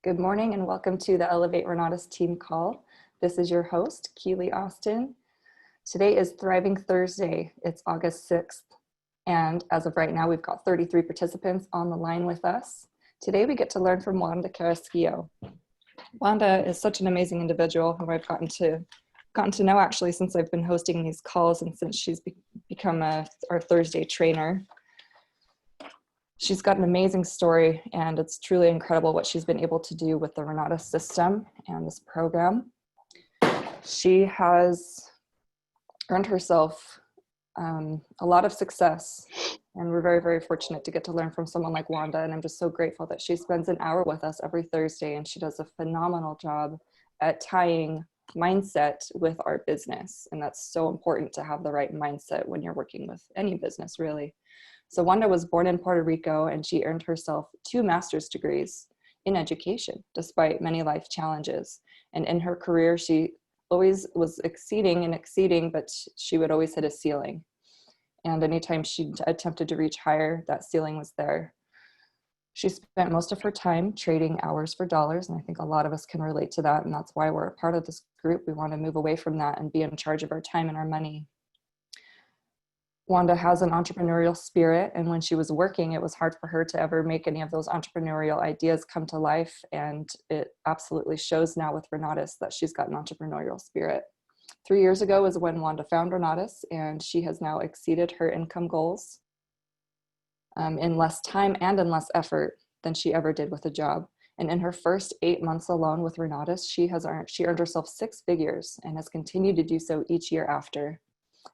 Good morning and welcome to the Elevate Renatus team call. This is your host, Keely Austin. Today is Thriving Thursday. It's August 6th. And as of right now, we've got 33 participants on the line with us. Today we get to learn from Wanda Carrasquillo. Wanda is such an amazing individual who I've gotten to know actually since I've been hosting these calls and since she's become our Thursday trainer. She's got an amazing story, and it's truly incredible what she's been able to do with the Renatus system and this program. She has earned herself a lot of success, and we're very, very fortunate to get to learn from someone like Wanda, and I'm just so grateful that she spends an hour with us every Thursday, and she does a phenomenal job at tying mindset with our business, and that's so important to have the right mindset when you're working with any business, really. So Wanda was born in Puerto Rico, and she earned herself 2 master's degrees in education, despite many life challenges. And in her career, she always was exceeding, but she would always hit a ceiling. And anytime she attempted to reach higher, that ceiling was there. She spent most of her time trading hours for dollars, and I think a lot of us can relate to that, and that's why we're a part of this group. We want to move away from that and be in charge of our time and our money. Wanda has an entrepreneurial spirit, and when she was working, it was hard for her to ever make any of those entrepreneurial ideas come to life, and it absolutely shows now with Renatus that she's got an entrepreneurial spirit. 3 years ago is when Wanda found Renatus, and she has now exceeded her income goals in less time and in less effort than she ever did with a job. And in her first 8 months alone with Renatus, she earned herself 6 figures and has continued to do so each year after.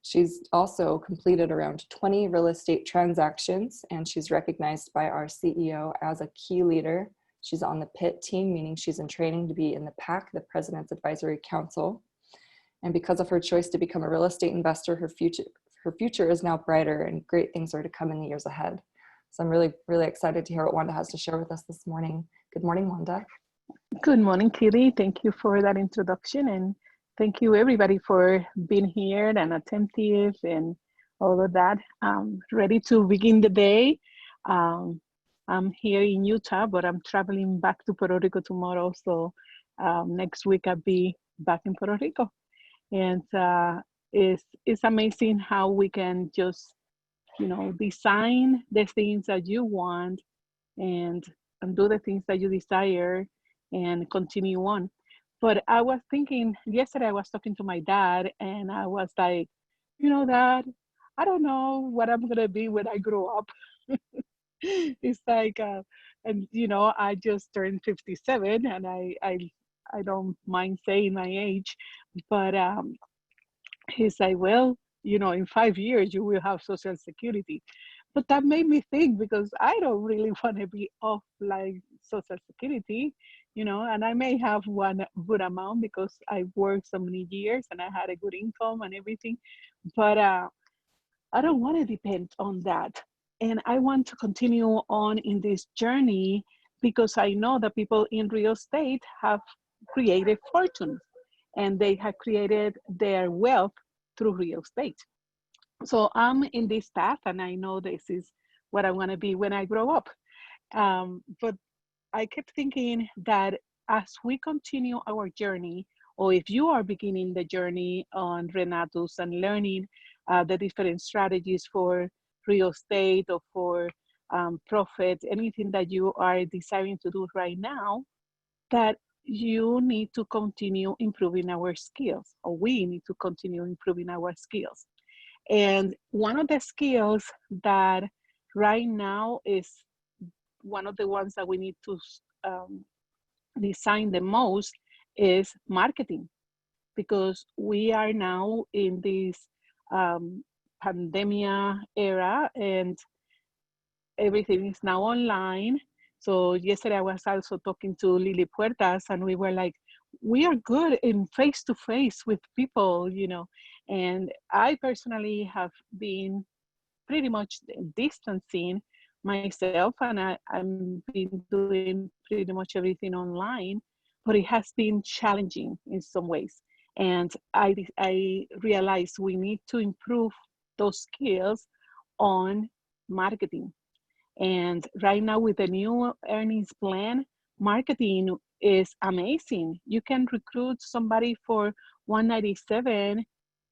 She's also completed around 20 real estate transactions, and she's recognized by our CEO as a key leader. She's on the PIT team, meaning she's in training to be in the PAC, the President's Advisory Council. And because of her choice to become a real estate investor, her future is now brighter, and great things are to come in the years ahead. So I'm really, really excited to hear what Wanda has to share with us this morning. Good morning, Wanda. Good morning, Keely. Thank you for that introduction, and thank you everybody for being here and attentive and all of that. Ready to begin the day. I'm here in Utah, but I'm traveling back to Puerto Rico tomorrow. So next week I'll be back in Puerto Rico. And it's amazing how we can just, design the things that you want and do the things that you desire and continue on. But I was thinking, yesterday I was talking to my dad, and I was like, Dad, I don't know what I'm going to be when I grow up. It's like, I just turned 57, and I don't mind saying my age. But he's like, well, in 5 years, you will have Social Security. But that made me think, because I don't really want to be off like Social Security, and I may have one good amount because I worked so many years and I had a good income and everything. But I don't want to depend on that. And I want to continue on in this journey because I know that people in real estate have created fortunes, and they have created their wealth through real estate. So I'm in this path, and I know this is what I want to be when I grow up. But I kept thinking that as we continue our journey, or if you are beginning the journey on Renatus and learning the different strategies for real estate or for profit, anything that you are desiring to do right now, that you need to continue improving our skills, or we need to continue improving our skills. And one of the skills that right now is one of the ones that we need to design the most is marketing, because we are now in this pandemia era, and everything is now online. So yesterday I was also talking to Lily Puertas, and we were like, we are good in face-to-face with people, and I personally have been pretty much distancing myself, and I'm been doing pretty much everything online, but it has been challenging in some ways. And I realized we need to improve those skills on marketing. And right now with the new earnings plan, marketing is amazing. You can recruit somebody for 197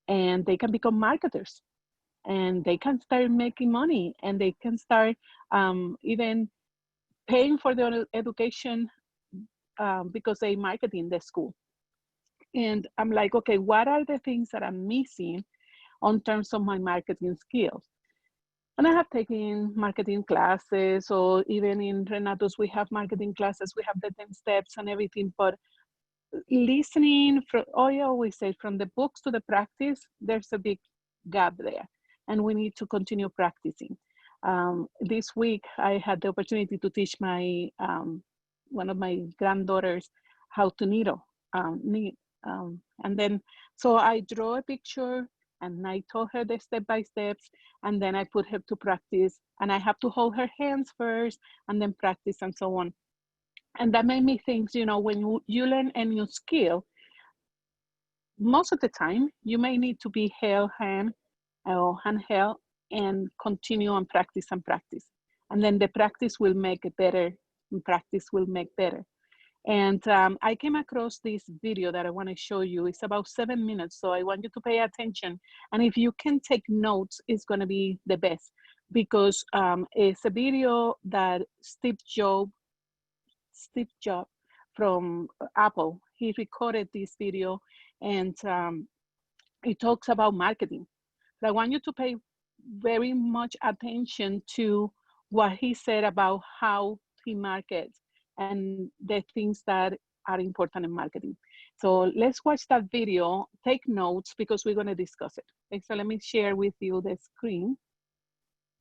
and they can become marketers and they can start making money and they can start even paying for their education because they market in the school. And I'm like, okay, what are the things that I'm missing on terms of my marketing skills? And I have taken marketing classes, or even in Renato's, we have marketing classes, we have the 10 steps and everything, but listening, I always say, from the books to the practice, there's a big gap there, and we need to continue practicing. This week, I had the opportunity to teach my one of my granddaughters how to knit. And then, so I draw a picture and I told her the step-by-steps, and then I put her to practice, and I have to hold her hands first and then practice and so on. And that made me think, when you learn a new skill, most of the time you may need to be held hand or handheld and continue and practice and practice. And then the practice will make it better, and practice will make better. And I came across this video that I want to show you. It's about 7 minutes, so I want you to pay attention. And if you can take notes, it's going to be the best, because it's a video that Steve Jobs from Apple, he recorded this video, and it talks about marketing. But I want you to pay very much attention to what he said about how he markets and the things that are important in marketing. So let's watch that video, take notes, because we're going to discuss it. Okay, so let me share with you the screen,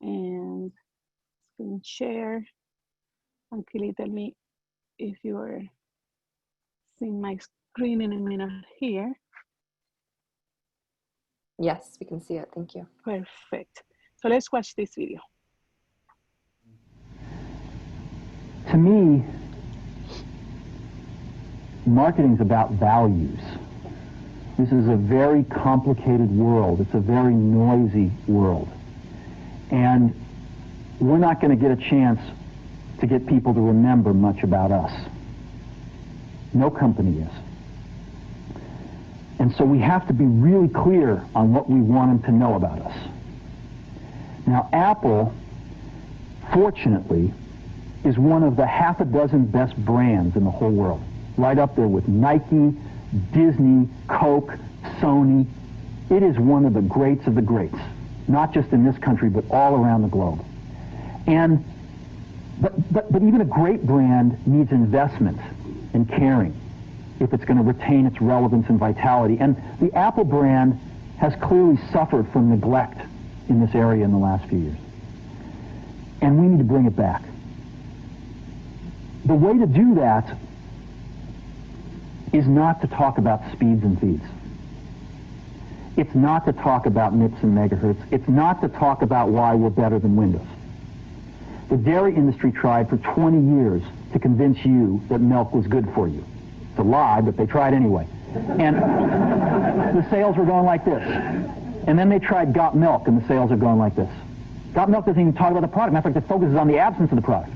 and screen share. And Kili, tell me if you are seeing my screen in a minute here. Yes, we can see it. Thank you. Perfect. So let's watch this video. To me, marketing is about values. This is a very complicated world. It's a very noisy world. And we're not going to get a chance to get people to remember much about us. No company is. And so we have to be really clear on what we want them to know about us. Now, Apple, fortunately, is one of the half a dozen best brands in the whole world. Right up there with Nike, Disney, Coke, Sony. It is one of the greats of the greats, not just in this country, but all around the globe. And but even a great brand needs investment and caring if it's going to retain its relevance and vitality. And the Apple brand has clearly suffered from neglect in this area in the last few years. And we need to bring it back. The way to do that is not to talk about speeds and feeds. It's not to talk about MIPS and megahertz. It's not to talk about why we're better than Windows. The dairy industry tried for 20 years to convince you that milk was good for you. It's a lie, but they tried anyway. And the sales were going like this. And then they tried Got Milk, and the sales are going like this. Got Milk doesn't even talk about the product. Matter of fact, it focuses on the absence of the product.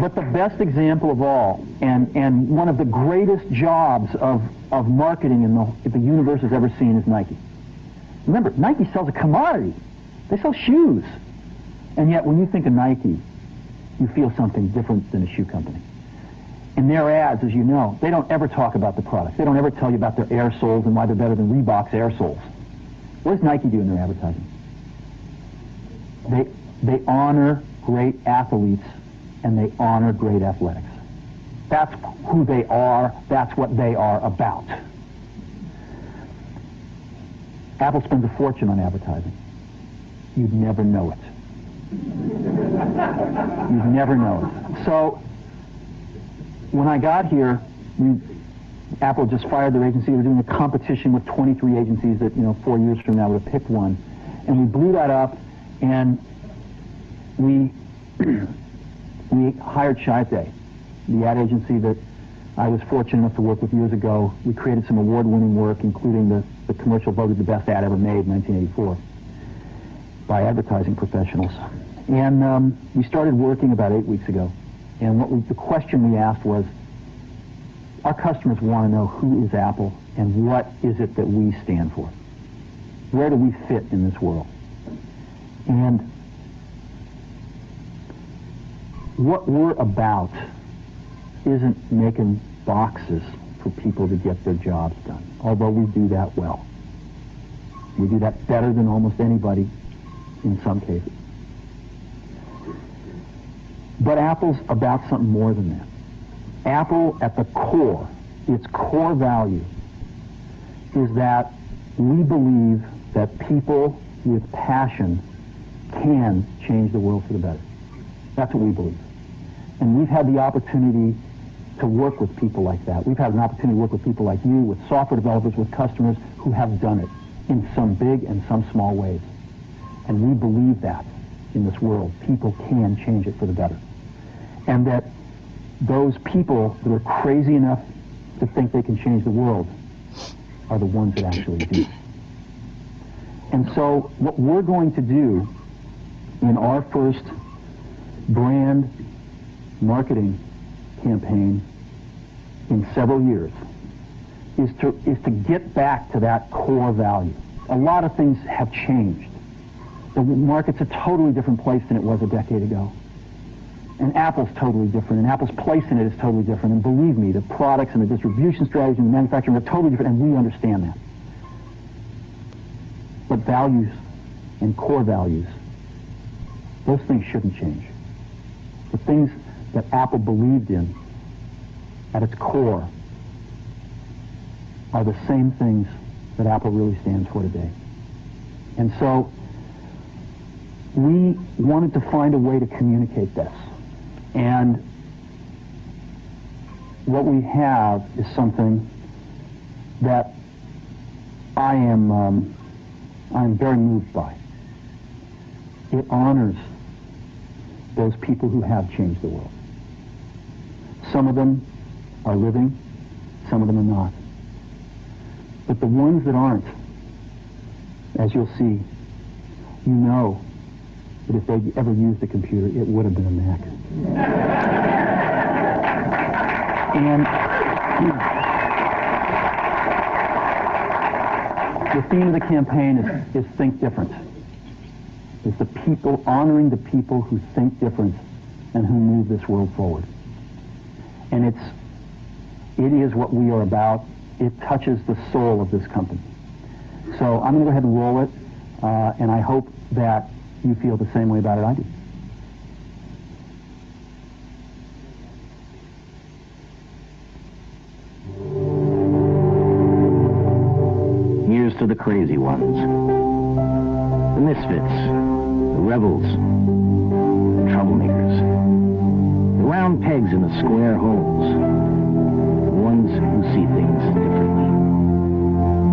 But the best example of all, and one of the greatest jobs of marketing the universe has ever seen, is Nike. Remember, Nike sells a commodity. They sell shoes. And yet, when you think of Nike, you feel something different than a shoe company. In their ads, as you know, they don't ever talk about the product. They don't ever tell you about their air soles and why they're better than Reebok's air soles. What does Nike do in their advertising? They honor great athletes, and they honor great athletics. That's who they are. That's what they are about. Apple spends a fortune on advertising. You'd never know it. You'd never know it. So when I got here, Apple just fired their agency. We're doing a competition with 23 agencies that, 4 years from now we'll pick one. And we blew that up, and we hired Shite, the ad agency that I was fortunate enough to work with years ago. We created some award-winning work, including the commercial voted the best ad ever made in 1984 by advertising professionals. And we started working about 8 weeks ago. And the question we asked was, our customers want to know who is Apple and what is it that we stand for? Where do we fit in this world? And what we're about isn't making boxes for people to get their jobs done, although we do that well. We do that better than almost anybody in some cases. But Apple's about something more than that. Apple, at the core, its core value, is that we believe that people with passion can change the world for the better. That's what we believe. And we've had the opportunity to work with people like that. We've had an opportunity to work with people like you, with software developers, with customers who have done it in some big and some small ways. And we believe that in this world, people can change it for the better. And that those people that are crazy enough to think they can change the world are the ones that actually do. And so what we're going to do in our first brand marketing campaign in several years is to get back to that core value. A lot of things have changed. The market's a totally different place than it was a decade ago. And Apple's totally different, and Apple's place in it is totally different. And believe me, the products and the distribution strategy and the manufacturing are totally different, and we understand that. But values and core values, those things shouldn't change. The things that Apple believed in at its core are the same things that Apple really stands for today. And so we wanted to find a way to communicate this. And what we have is something that I'm very moved by. It honors those people who have changed the world. Some of them are living, some of them are not. But the ones that aren't, as you'll see, you know that if they ever used a computer, it would have been a Mac. And the theme of the campaign is Think Different. It's the people, honoring the people who think different and who move this world forward. And it is what we are about. It touches the soul of this company. So I'm going to go ahead and roll it, and I hope that you feel the same way about it I do. Here's to the crazy ones, the misfits, the rebels, the troublemakers, the round pegs in the square holes, the ones who see things differently.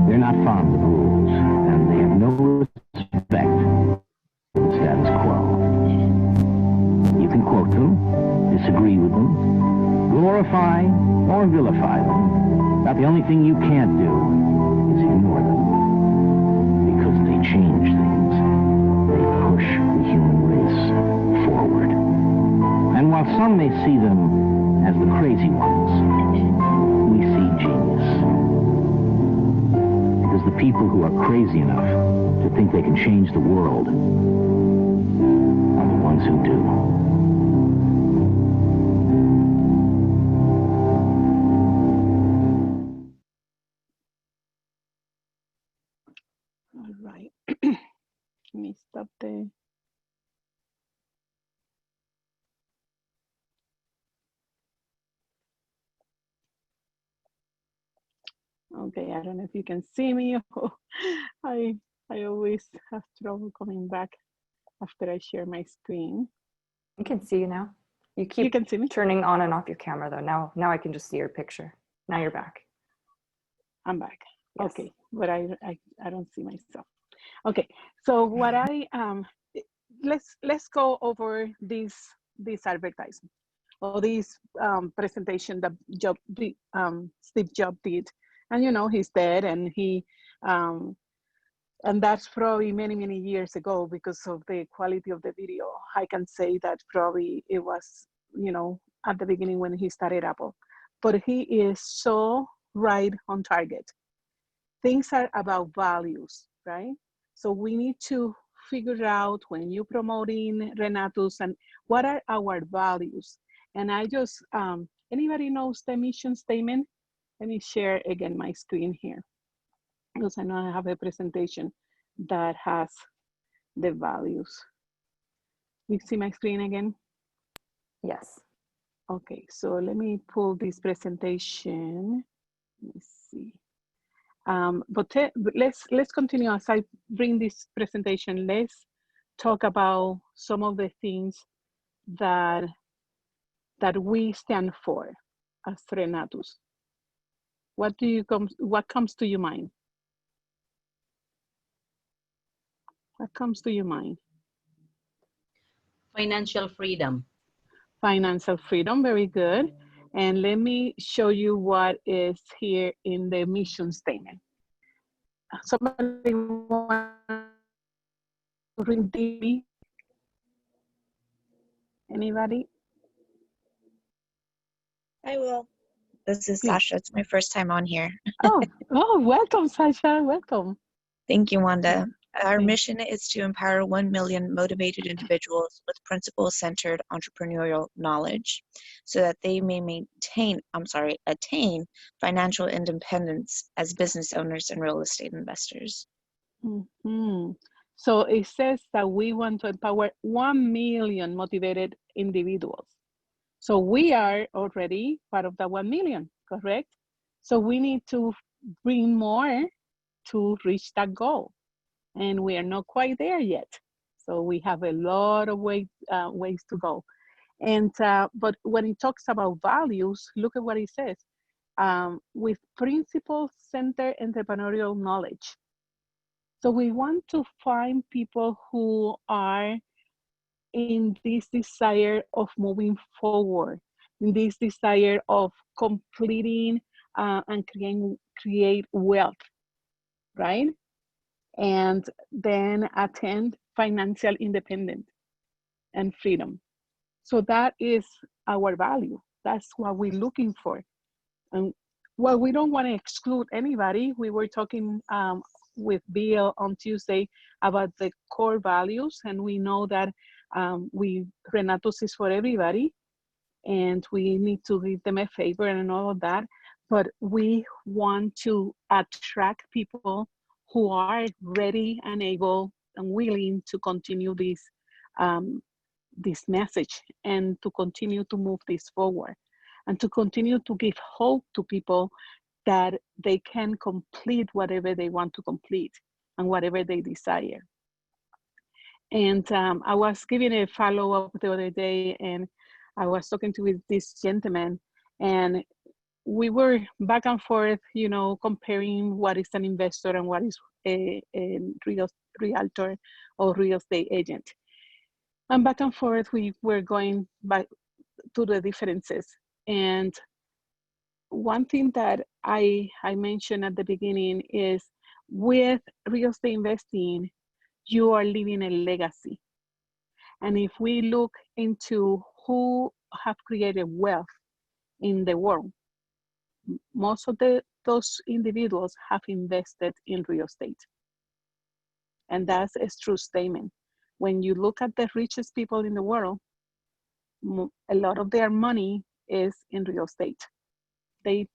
They're not fond of rules, and they have no respect for the status quo. You can quote them, disagree with them, glorify or vilify them, but the only thing you can't do is ignore them, because they change things. They push the human race forward. And while some may see them as the crazy ones, we see genius. Because the people who are crazy enough to think they can change the world are the ones who do. All right. Let me stop the. Okay, I don't know if you can see me. I always have trouble coming back after I share my screen. I can see you now. You You can see me? turning on and off your camera though. Now I can just see your picture. Now you're back. I'm back. Yes. Okay, but I don't see myself. Okay, so what let's go over this advertisement or this presentation that Steve Jobs did, and you know he's dead, and he And that's probably many, many years ago because of the quality of the video. I can say that probably it was, at the beginning when he started Apple. But he is so right on target. Things are about values, right? So we need to figure out when you're promoting Renatus and what are our values. And I just, anybody knows the mission statement? Let me share again my screen here because I know I have a presentation that has the values. You see my screen again? Yes. Okay, so let me pull this presentation. Let me see. But let's continue as I bring this presentation. Let's talk about some of the things that we stand for as Renatus. What comes to your mind? What comes to your mind? Financial freedom. Financial freedom, very good. And let me show you what is here in the mission statement. Somebody want to read the, anybody? I will. This is Please. Sasha. It's my first time on here. Oh, welcome, Sasha. Welcome. Thank you, Wanda. Our Thanks. mission is to empower 1 million motivated individuals with principle-centered entrepreneurial knowledge so that they may attain financial independence as business owners and real estate investors. Mm-hmm. So it says that we want to empower 1 million motivated individuals. So we are already part of the 1 million, correct? So we need to bring more to reach that goal. And we are not quite there yet. So we have a lot of ways to go. And but when it talks about values, look at what it says. With principle-centered entrepreneurial knowledge. So we want to find people who are in this desire of moving forward, in this desire of completing and create wealth, right? And then attain financial independence and freedom. So that is our value. That's what we're looking for. And well, we don't want to exclude anybody. We were talking with Bill on Tuesday about the core values, and we know that Renatus is for everybody, and we need to give them a favor and all of that. But we want to attract people who are ready and able and willing to continue this message and to continue to move this forward and to continue to give hope to people that they can complete whatever they want to complete and whatever they desire. And I was giving a follow-up the other day, and I was talking to this gentleman, and we were back and forth, comparing what is an investor and what is a realtor or real estate agent. And back and forth, we were going back to the differences. And one thing that I mentioned at the beginning is with real estate investing, you are leaving a legacy. And if we look into who have created wealth in the world, most of those individuals have invested in real estate. And that's a true statement. When you look at the richest people in the world, a lot of their money is in real estate. They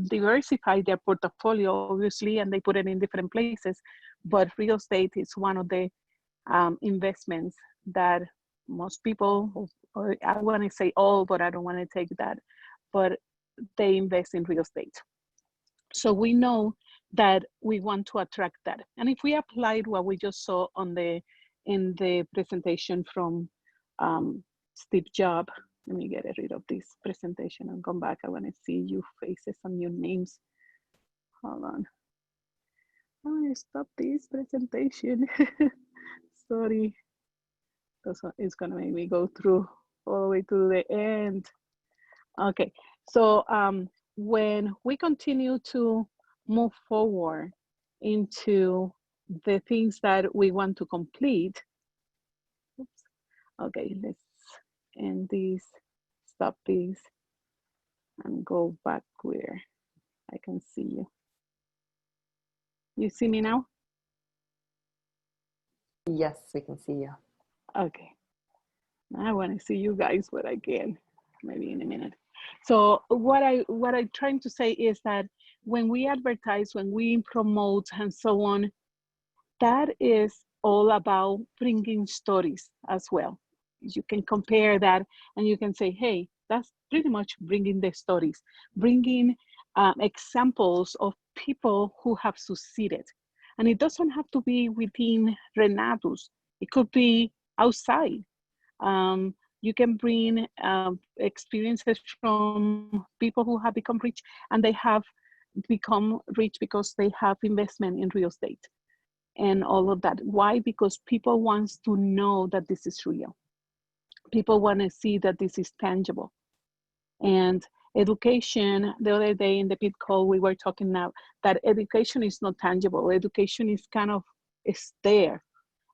diversify their portfolio, obviously, and they put it in different places. But real estate is one of the investments that most people, or I want to say all, but I don't want to take that, but they invest in real estate. So we know that we want to attract that. And if we applied what we just saw in the presentation from Steve Jobs, let me get rid of this presentation and come back. I want to see your faces and your names. Hold on. I'm going to stop this presentation. Sorry. It's going to make me go through all the way to the end. Okay. So when we continue to move forward into the things that we want to complete. Oops. Okay, let's end this, stop this, and go back where I can see you. You see me now? Yes, we can see you. Okay. I want to see you guys, but I can maybe in a minute. So what I'm trying to say is that when we advertise, when we promote and so on, that is all about bringing stories as well. You can compare that and you can say, hey, that's pretty much bringing the stories, bringing examples of people who have succeeded. And it doesn't have to be within Renatus. It could be outside. You can bring experiences from people who have become rich, and they have become rich because they have investment in real estate and all of that. Why? Because people want to know that this is real. People want to see that this is tangible. And education, the other day in the pit call, we were talking now that education is not tangible. Education is kind of, it's there.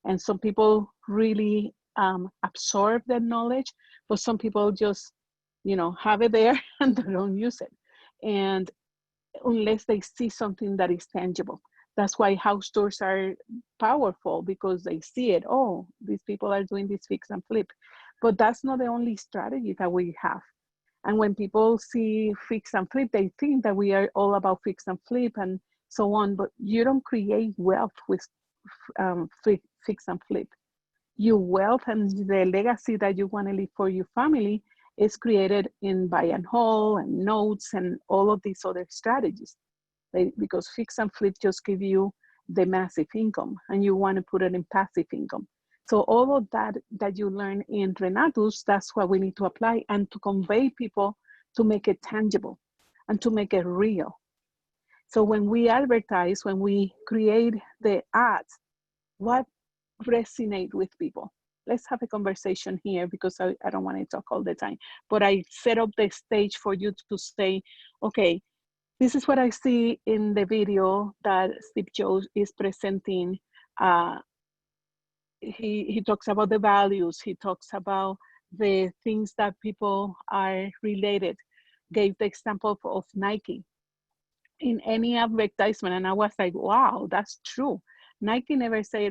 And some people really absorb that knowledge, but some people just, have it there and they don't use it. And unless they see something that is tangible. That's why house tours are powerful, because they see it. Oh, these people are doing this fix and flip. But that's not the only strategy that we have. And when people see fix and flip, they think that we are all about fix and flip and so on. But you don't create wealth with fix and flip. Your wealth and the legacy that you want to leave for your family is created in buy and hold and notes and all of these other strategies. Because fix and flip just give you the massive income, and you want to put it in passive income. So all of that you learn in Renatus, that's what we need to apply and to convey people, to make it tangible and to make it real. So when we advertise, when we create the ads, what resonate with people? Let's have a conversation here, because I don't want to talk all the time, but I set up the stage for you to say, okay, this is what I see in the video that Steve Jobs is presenting. He talks about the values. He talks about the things that people are related. Gave the example of Nike. In any advertisement, and I was like, wow, that's true. Nike never say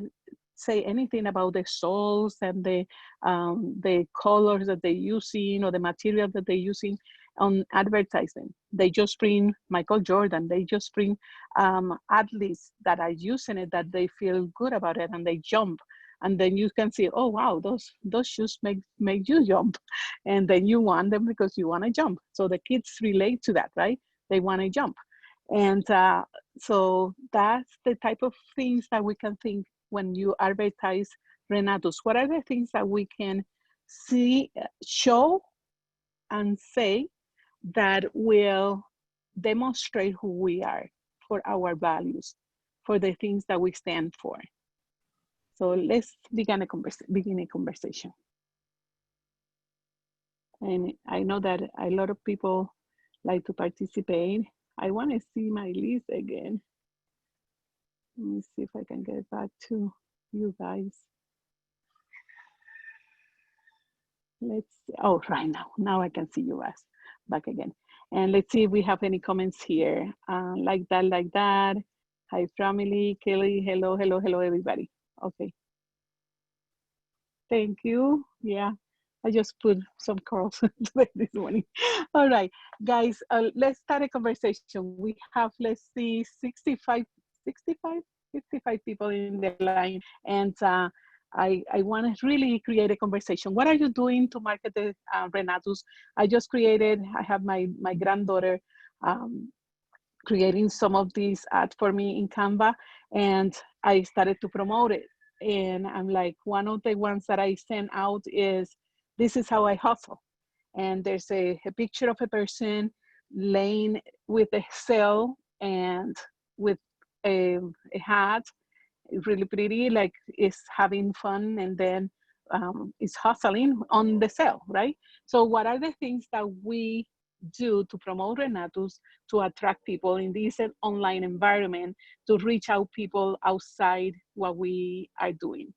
anything about the soles and the colors that they're using or the material that they're using on advertising. They just bring Michael Jordan. They just bring athletes that are using it, that they feel good about it, and they jump. And then you can see, oh wow, those shoes make you jump, and then you want them because you want to jump. So the kids relate to that, right? They want to jump. And so that's the type of things that we can think when you advertise Renatus. What are the things that we can see, show, and say that will demonstrate who we are, for our values, for the things that we stand for? So let's begin a conversation. And I know that a lot of people like to participate. I want to see my list again. Let me see if I can get back to you guys. Let's see. Oh, right now I can see you guys back again. And let's see if we have any comments here. Like that. Hi, family. Kelly, hello, everybody. Okay. Thank you. Yeah, I just put some curls this morning. All right, guys, let's start a conversation. We have, let's see, 55 people in the line. And I want to really create a conversation. What are you doing to market the Renatus? I have my granddaughter creating some of these ads for me in Canva, and I started to promote it. And I'm like, one of the ones that I send out is, this is how I hustle. And there's a picture of a person laying with a cell and with a hat, really pretty, like is having fun, and then is hustling on the cell, right? So what are the things that we do to promote Renatus, to attract people in this online environment, to reach out people outside what we are doing?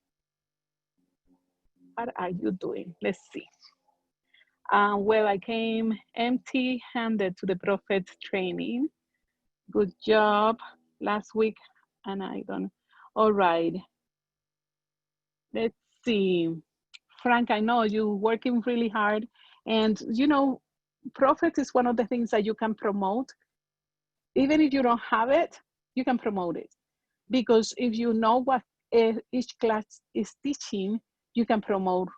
What are you doing? Let's see. Well, I came empty-handed to the Prophet training. Good job last week, and I don't. All right. Let's see. Frank, I know you're working really hard, and you know, Prophet is one of the things that you can promote. Even if you don't have it, you can promote it. Because if you know what each class is teaching, you can promote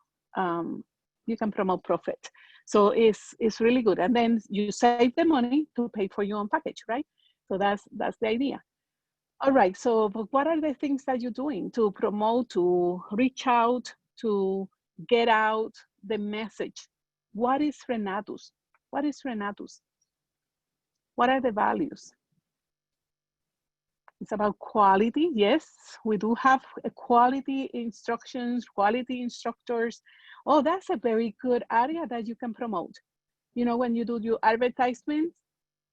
Prophet. So it's really good. And then you save the money to pay for your own package, right? So that's the idea. All right, so what are the things that you're doing to promote, to reach out, to get out the message? What is Renatus? What is Renatus? What are the values? It's about quality. Yes, we do have quality instructions, quality instructors. Oh, that's a very good area that you can promote. You know, when you do your advertisements,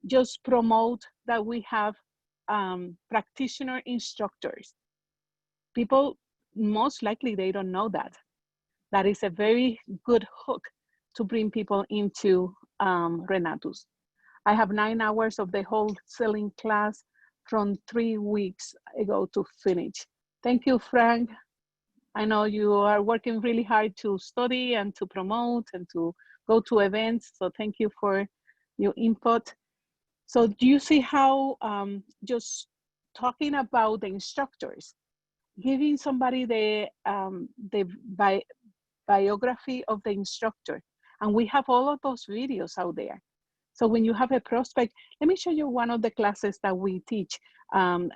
just promote that we have practitioner instructors. People, most likely, they don't know that. That is a very good hook to bring people into Renatus. I have 9 hours of the whole selling class from 3 weeks ago to finish. Thank you, Frank. I know you are working really hard to study and to promote and to go to events. So thank you for your input. So do you see how just talking about the instructors, giving somebody the biography of the instructor, and we have all of those videos out there. So when you have a prospect, let me show you one of the classes that we teach,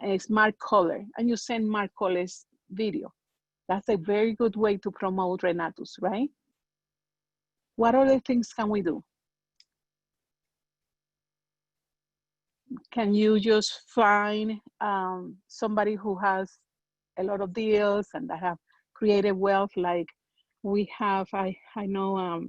is Mark Kohler, and you send Mark Kohler's video. That's a very good way to promote Renatus, right? What other things can we do? Can you just find somebody who has a lot of deals and that have created wealth, like we have, I know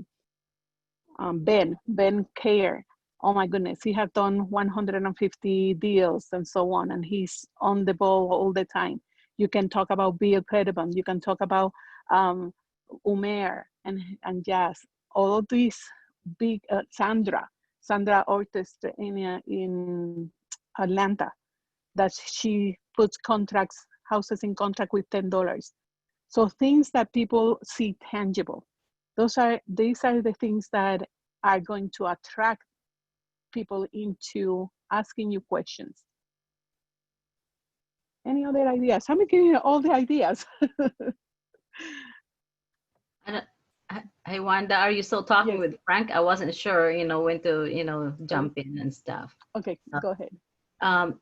Ben Care. Oh my goodness, he has done 150 deals and so on, and he's on the ball all the time. You can talk about Bill Credibon, you can talk about Umer and Jazz, all of these big, Sandra Ortiz in Atlanta, that she puts houses in contract with $10. So things that people see tangible. These are the things that are going to attract people into asking you questions. Any other ideas? I'm giving you all the ideas. Hey, Wanda, are you still talking Yes. with Frank? I wasn't sure, when to, jump in and stuff. Okay, go ahead.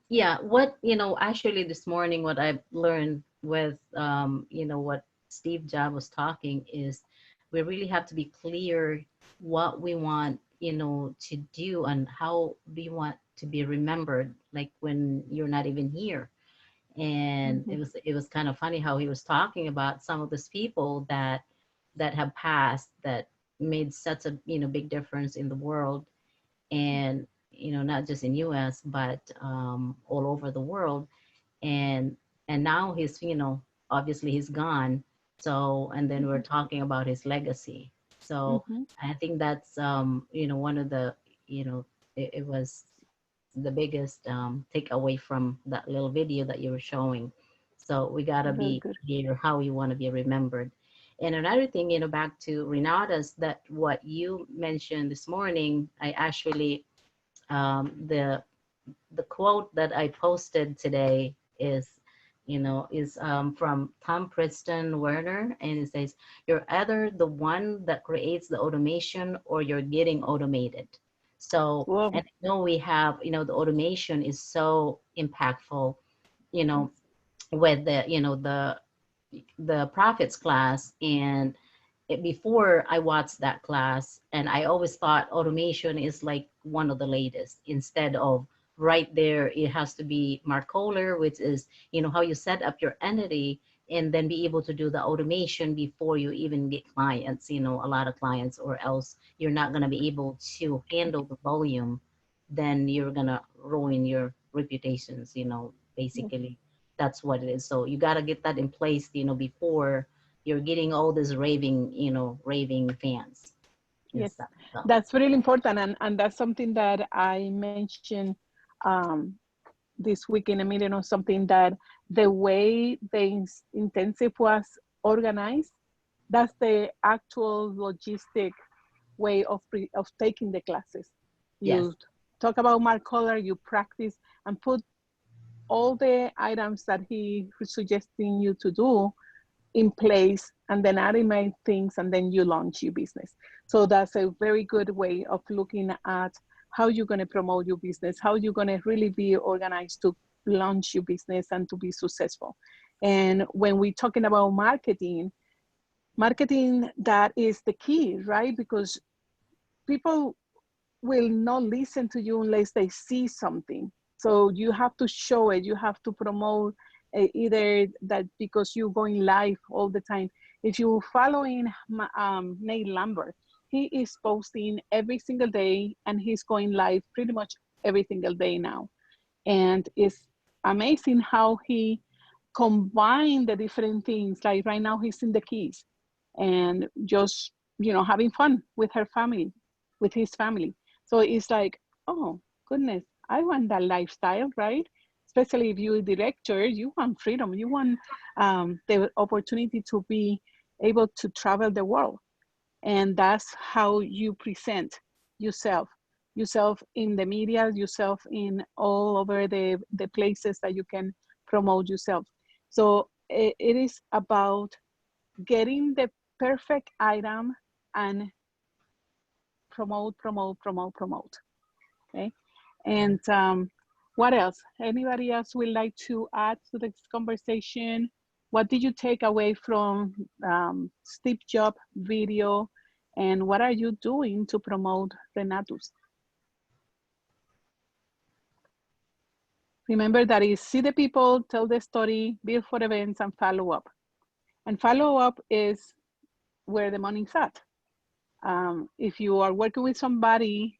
Yeah, actually this morning, what I've learned with, what Steve Jobs was talking is we really have to be clear what we want, to do and how we want to be remembered, like when you're not even here. And it was kind of funny how he was talking about some of these people that have passed that made such a big difference in the world, and not just in US but all over the world. And now he's obviously he's gone. So and then we're talking about his legacy. So I think that's one of the it was the biggest takeaway from that little video that you were showing. So we gotta be clear how we want to be remembered. And another thing, back to Renata's, that what you mentioned this morning, I actually the quote that I posted today is from Tom Preston Werner, and it says, "You're either the one that creates the automation or you're getting automated." So, Whoa. and I know we have, the automation is so impactful, with the profits class. And before I watched that class, and I always thought automation is like one of the latest, instead of right there, it has to be Mark Kohler, which is, how you set up your entity and then be able to do the automation before you even get clients, a lot of clients, or else you're not going to be able to handle the volume. Then you're going to ruin your reputations, basically. That's what it is. So you got to get that in place, before you're getting all this raving fans and Yes, stuff. So, that's really important. And that's something that I mentioned um, this week in a meeting, or something, that the way the intensive was organized, that's the actual logistic way of taking the classes. yes. You talk about Mark Collar, you practice and put all the items that he was suggesting you to do in place, and then automate things, and then you launch your business. So that's a very good way of looking at how you're going to promote your business, how you're going to really be organized to launch your business and to be successful. And when we're talking about marketing, that is the key, right? Because people will not listen to you unless they see something. So you have to show it. You have to promote either that, because you're going live all the time. If you're following Nate Lambert, he is posting every single day, and he's going live pretty much every single day now. And it's amazing how he combined the different things. Like right now he's in the Keys and just, having fun with her family, with his family. So it's like, oh goodness, I want that lifestyle, right? Especially if you're a director, you want freedom, you want the opportunity to be able to travel the world. And that's how you present yourself, in the media, yourself in all over the places that you can promote yourself. So it is about getting the perfect item and promote. Okay. And what else? Anybody else would like to add to this conversation? What did you take away from Steve Jobs video, and what are you doing to promote Renatus? Remember that is see the people, tell the story, build for events, and follow up. And follow up is where the money's at. If you are working with somebody,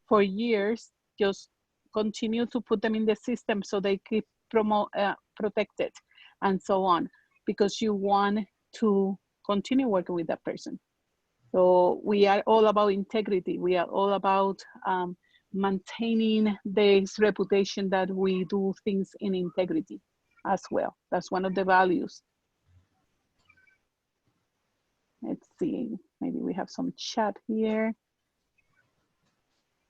for years, just continue to put them in the system so they keep protected and so on, because you want to continue working with that person. So we are all about integrity. We are all about maintaining this reputation that we do things in integrity as well. That's one of the values. Let's see, maybe we have some chat here.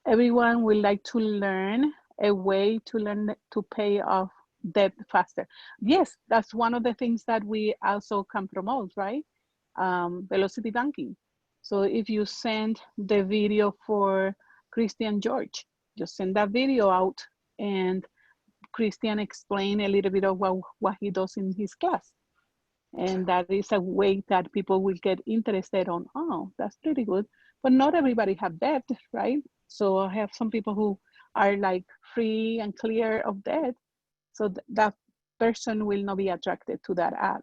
Everyone would like to learn a way to pay off debt faster. Yes, that's one of the things that we also can promote, right? Velocity banking. So if you send the video for Christian George, just send that video out, and Christian explain a little bit of what he does in his class. And that is a way that people will get interested on, oh, that's pretty good. But not everybody have debt, right? So I have some people who are like free and clear of debt. So that person will not be attracted to that ad.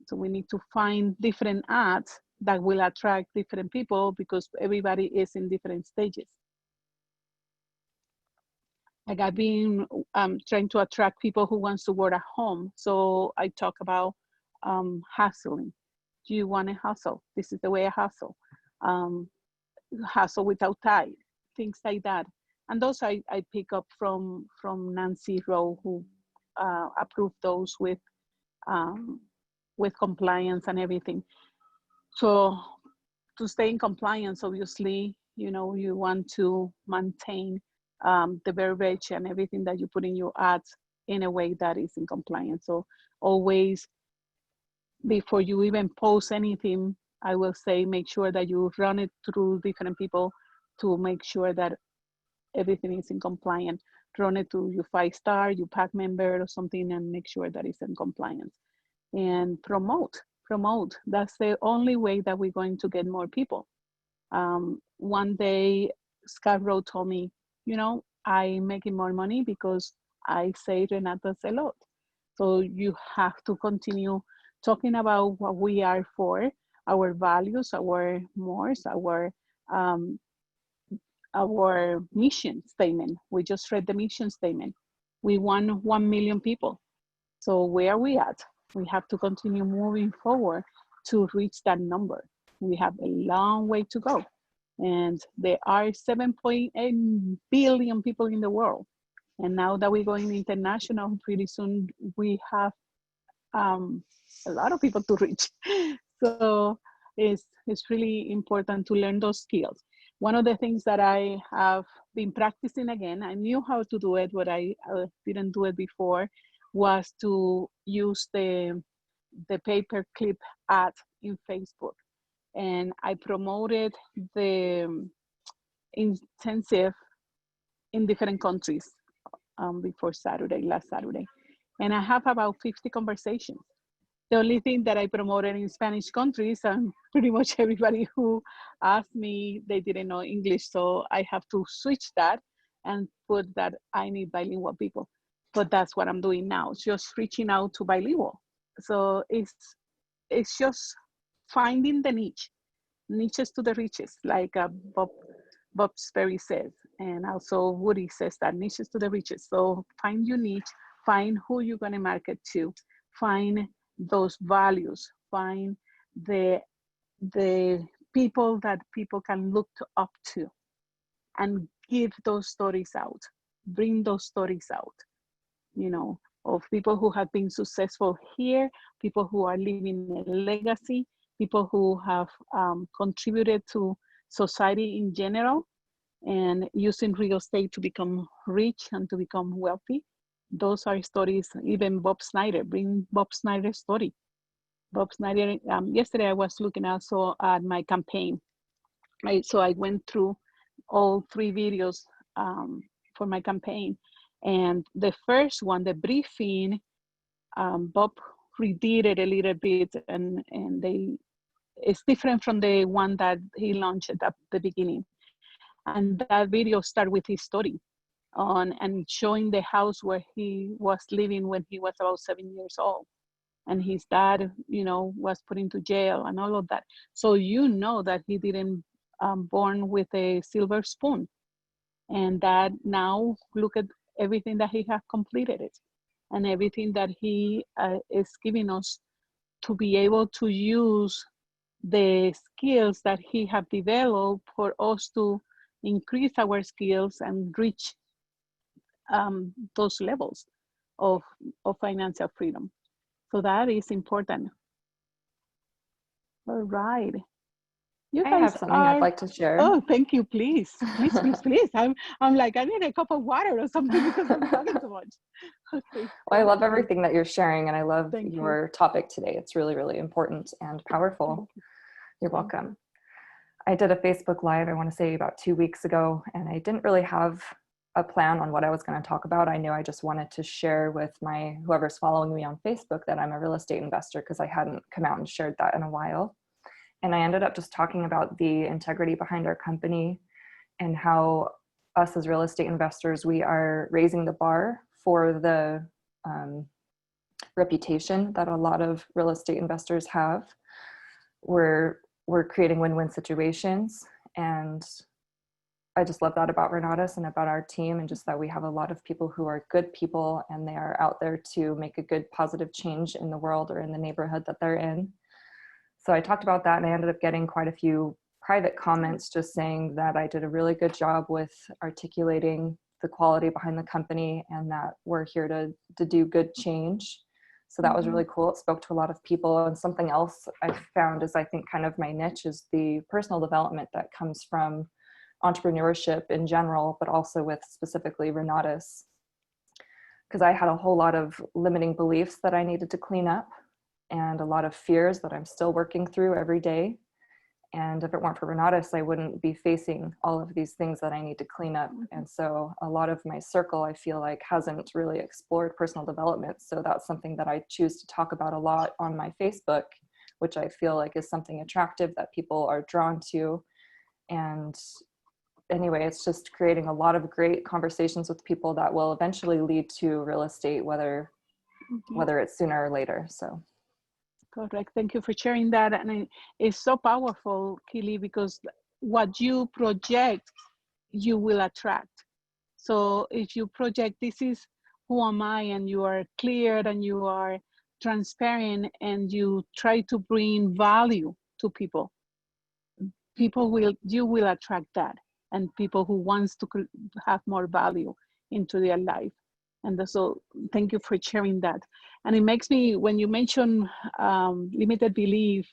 So we need to find different ads that will attract different people, because everybody is in different stages. Like I've been trying to attract people who wants to work at home. So I talk about hustling. Do you want to hustle? This is the way I hustle. Hustle without tie, things like that. And those I pick up from Nancy Rowe, who approved those with compliance and everything. So to stay in compliance, obviously, you want to maintain the verbiage and everything that you put in your ads in a way that is in compliance. So always, before you even post anything, I will say, make sure that you run it through different people to make sure that everything is in compliance. Run it to your 5-star, your pack member or something, and make sure that it's in compliance. And promote. That's the only way that we're going to get more people. One day, Scott Rowe told me, I'm making more money because I say Renatus a lot. So you have to continue talking about what we are for, our values, our mores, our mission statement. We just read the mission statement. We want 1 million people. So where are we at? We have to continue moving forward to reach that number. We have a long way to go. And there are 7.8 billion people in the world. And now that we're going international, pretty soon we have a lot of people to reach. So it's really important to learn those skills. One of the things that I have been practicing again, I knew how to do it, but I didn't do it before, was to use the pay-per-click ad in Facebook. And I promoted the intensive in different countries before last Saturday. And I have about 50 conversations. The only thing that I promoted in Spanish countries, and pretty much everybody who asked me, they didn't know English. So I have to switch that and put that I need bilingual people. But that's what I'm doing now, just reaching out to bilingual. So it's just finding the niches to the riches, like Bob Sperry says, and also Woody says that niches to the riches. So find your niche, find who you're going to market to, find those values, find the people that people can look up to, and give those stories out, bring those stories out, of people who have been successful here, people who are leaving a legacy, people who have contributed to society in general, and using real estate to become rich and to become wealthy. Those are stories. Even Bob Snyder, bring Bob Snyder's story. Bob Snyder, yesterday I was looking also at my campaign. So I went through all 3 videos for my campaign. And the first one, the briefing, Bob redid it a little bit, and it's different from the one that he launched at the beginning. And that video started with his story and showing the house where he was living when he was about 7 years old. And his dad, was put into jail and all of that. So that he didn't born with a silver spoon. And that now look at everything that he has completed it, and everything that he is giving us to be able to use the skills that he have developed for us to increase our skills and reach those levels of financial freedom. So that is important. All right. You I guys have something I'd like to share. Oh, thank you. Please. I'm like, I need a cup of water or something because I'm talking too much. Okay. Well, I love everything that you're sharing, and I love Thank your topic today. It's really, really important and powerful. You're welcome. I did a Facebook Live, I want to say about 2 weeks ago, and I didn't really have a plan on what I was going to talk about. I knew I just wanted to share with whoever's following me on Facebook that I'm a real estate investor, because I hadn't come out and shared that in a while. And I ended up just talking about the integrity behind our company and how us as real estate investors, we are raising the bar for the reputation that a lot of real estate investors have. We're creating win-win situations, and I just love that about Renatus and about our team, and just that we have a lot of people who are good people, and they are out there to make a good positive change in the world or in the neighborhood that they're in. So I talked about that, and I ended up getting quite a few private comments just saying that I did a really good job with articulating the quality behind the company, and that we're here to do good change. So that was really cool. It spoke to a lot of people. And something else I found is, I think, kind of my niche is the personal development that comes from entrepreneurship in general, but also with specifically Renatus. Because I had a whole lot of limiting beliefs that I needed to clean up, and a lot of fears that I'm still working through every day. And if it weren't for Renatus, I wouldn't be facing all of these things that I need to clean up. And so a lot of my circle, I feel like, hasn't really explored personal development. So that's something that I choose to talk about a lot on my Facebook, which I feel like is something attractive that people are drawn to. And anyway, it's just creating a lot of great conversations with people that will eventually lead to real estate, whether whether it's sooner or later. So. Correct. Thank you for sharing that. And it's so powerful, Keely, because what you project, you will attract. So if you project, this is who am I, and you are clear and you are transparent and you try to bring value to people, you will attract that, and people who wants to have more value into their life. And so thank you for sharing that. And it makes me, when you mention limited belief,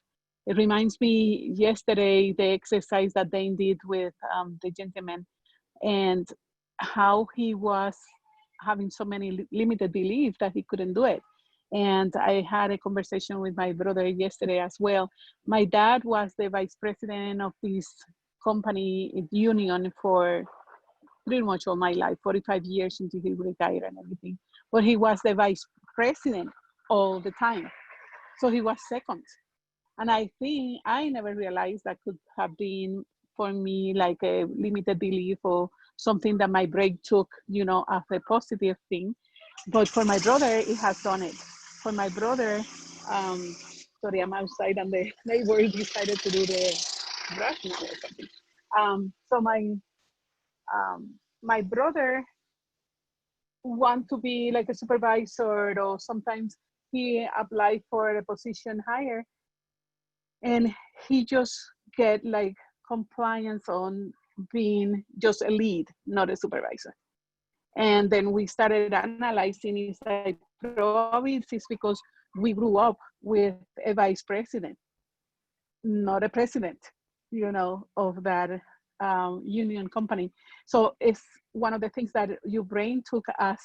it reminds me yesterday the exercise that they did with the gentleman, and how he was having so many limited belief that he couldn't do it. And I had a conversation with my brother yesterday as well. My dad was the vice president of this company union for pretty much all my life, 45 years until he retired and everything. But he was the vice president all the time. So he was second. And I think I never realized that could have been for me like a limited belief or something that my brain took, as a positive thing. But for my brother, it has done it. For my brother, sorry, I'm outside and the neighbor decided to do the brush now or something. So my brother want to be like a supervisor, or sometimes he applied for a position higher, and he just get like compliance on being just a lead, not a supervisor. And then we started analyzing, it's like probably it's because we grew up with a vice president, not a president, of that union company. So it's one of the things that your brain took as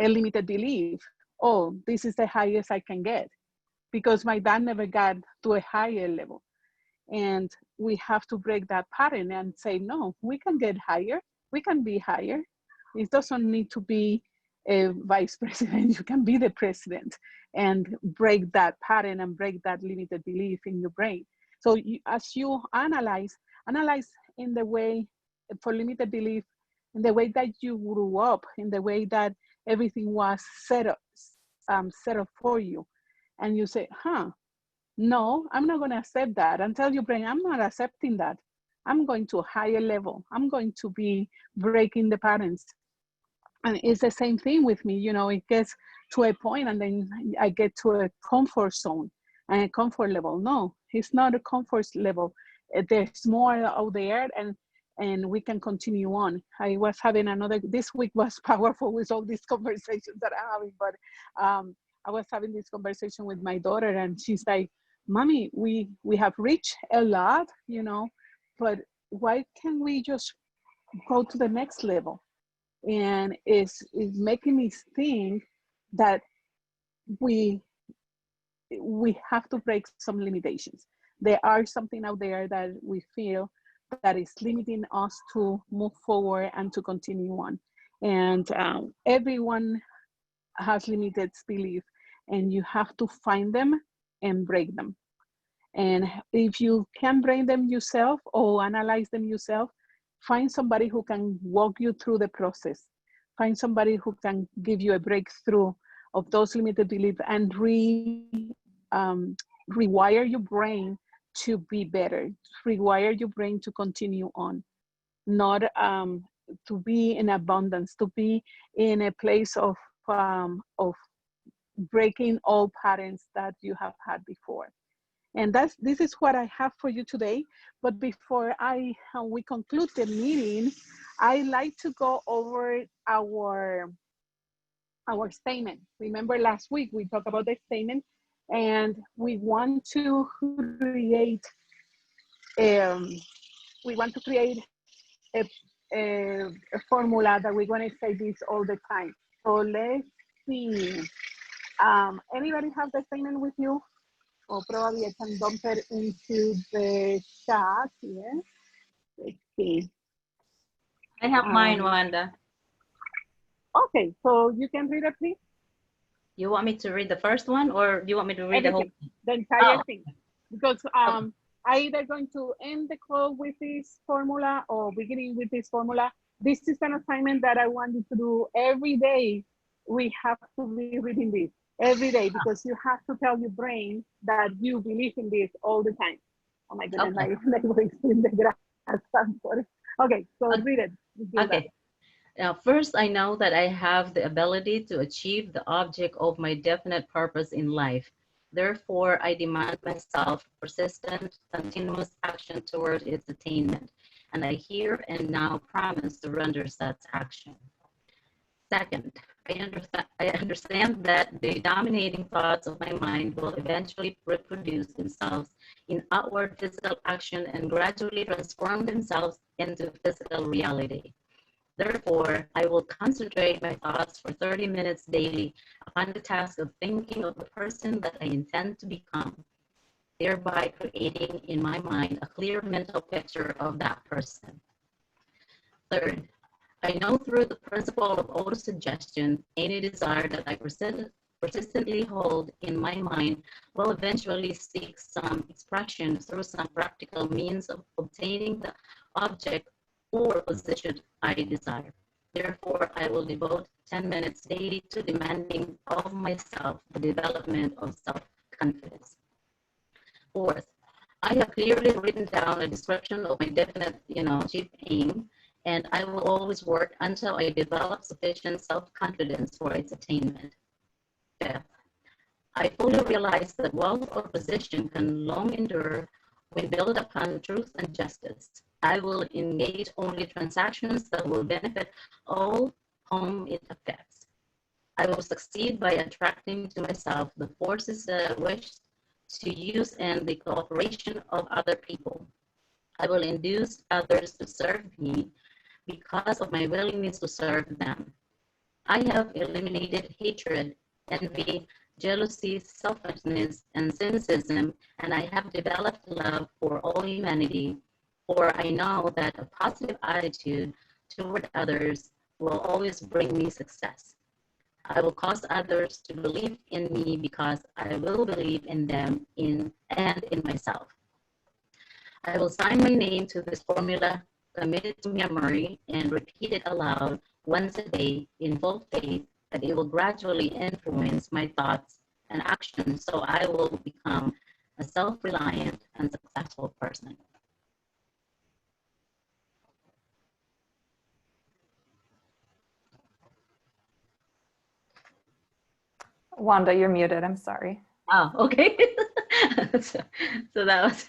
a limited belief. Oh, this is the highest I can get, because my dad never got to a higher level. And we have to break that pattern and say, no, we can get higher. We can be higher. It doesn't need to be a vice president. You can be the president, and break that pattern and break that limited belief in your brain. So as you analyze in the way for limited belief, in the way that you grew up, in the way that everything was set up for you. And you say, no, I'm not going to accept that. And tell your brain, I'm not accepting that. I'm going to a higher level. I'm going to be breaking the patterns. And it's the same thing with me. It gets to a point and then I get to a comfort zone and a comfort level. No, it's not a comfort level. There's more out there, and we can continue on. I was having this week was powerful with all these conversations that I'm having, but I was having this conversation with my daughter, and she's like, Mommy, we have reached a lot, but why can't we just go to the next level? And it's making me think that we have to break some limitations. There are something out there that we feel that is limiting us to move forward and to continue on. And everyone has limited belief, and you have to find them and break them. And if you can break them yourself or analyze them yourself, find somebody who can walk you through the process. Find somebody who can give you a breakthrough of those limited beliefs and rewire your brain to be better, rewire your brain to continue on, not to be in abundance, to be in a place of breaking all patterns that you have had before. And this is what I have for you today. But before we conclude the meeting, I like to go over our statement. Remember last week we talked about the statement, and we want to create a formula that we're going to say this all the time. So let's see. Anybody have the statement with you? Or probably I can dump it into the chat here. Let's see. I have mine, Wanda. Okay, so you can read it, please. You want me to read the first one, or do you want me to read Everything, the entire thing? Because I either going to end the call with this formula or beginning with this formula. This is an assignment that I want you to do every day. We have to be reading this. every day, because you have to tell your brain that you believe in this all the time. Oh my goodness, Okay. my neighbor is in the grass. I'm sorry. Okay, so read it. Do that. Okay. Now, first, I know that I have the ability to achieve the object of my definite purpose in life. Therefore, I demand myself persistent, continuous action toward its attainment, and I here and now promise to render such action. Second, I understand that the dominating thoughts of my mind will eventually reproduce themselves in outward physical action and gradually transform themselves into physical reality. Therefore, I will concentrate my thoughts for 30 minutes daily upon the task of thinking of the person that I intend to become, thereby creating in my mind a clear mental picture of that person. Third, I know through the principle of autosuggestion, any desire that I persistently hold in my mind will eventually seek some expression through some practical means of obtaining the object or position I desire. Therefore, I will devote 10 minutes daily to demanding of myself the development of self-confidence. Fourth, I have clearly written down a description of my definite, chief aim, and I will always work until I develop sufficient self-confidence for its attainment. Fifth, I fully realize that wealth or position can long endure when built upon truth and justice. I will engage only transactions that will benefit all whom it affects. I will succeed by attracting to myself the forces that I wish to use and the cooperation of other people. I will induce others to serve me because of my willingness to serve them. I have eliminated hatred, envy, jealousy, selfishness, and cynicism, and I have developed love for all humanity, for I know that a positive attitude toward others will always bring me success. I will cause others to believe in me because I will believe in them and in myself. I will sign my name to this formula, commit it to memory, and repeat it aloud once a day in full faith that it will gradually influence my thoughts and actions so I will become a self-reliant and successful person. Wanda, you're muted. I'm sorry. Oh, okay. so that was,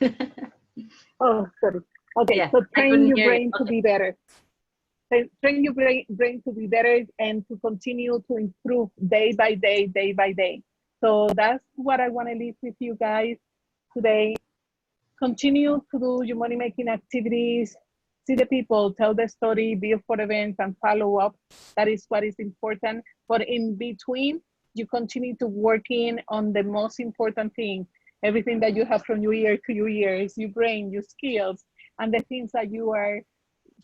Oh, sorry. Okay, yeah, so I train couldn't your hear you. brain to Okay. be better. Train your brain to be better and to continue to improve day by day, day by day. So that's what I want to leave with you guys today. Continue to do your money making activities, see the people, tell the story, be for events and follow up. That is what is important. But in between, you continue to working on the most important thing, everything that you have from your year to your years, your brain, your skills, and the things that you are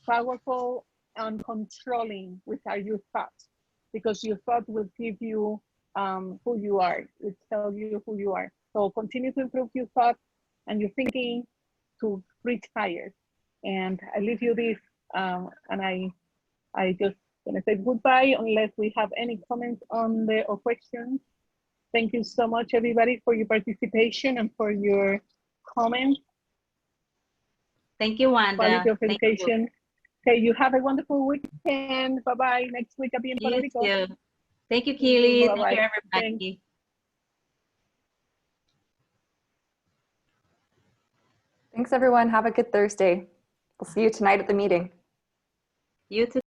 powerful and controlling, which are your thoughts, because your thought will give you who you are, it tells you who you are. So continue to improve your thoughts and your thinking to reach higher. And I leave you this, and I just gonna say goodbye unless we have any comments on the or questions. Thank you so much, everybody, for your participation and for your comments. Thank you, Wanda. Quality of Thank you. education. Okay, you have a wonderful weekend. Bye-bye. Next week I'll be in Puerto You Rico. too. Thank you, Keely. Thank Bye-bye. you, everybody. Thanks. Thanks, everyone. Have a good Thursday. We'll see you tonight at the meeting. You too.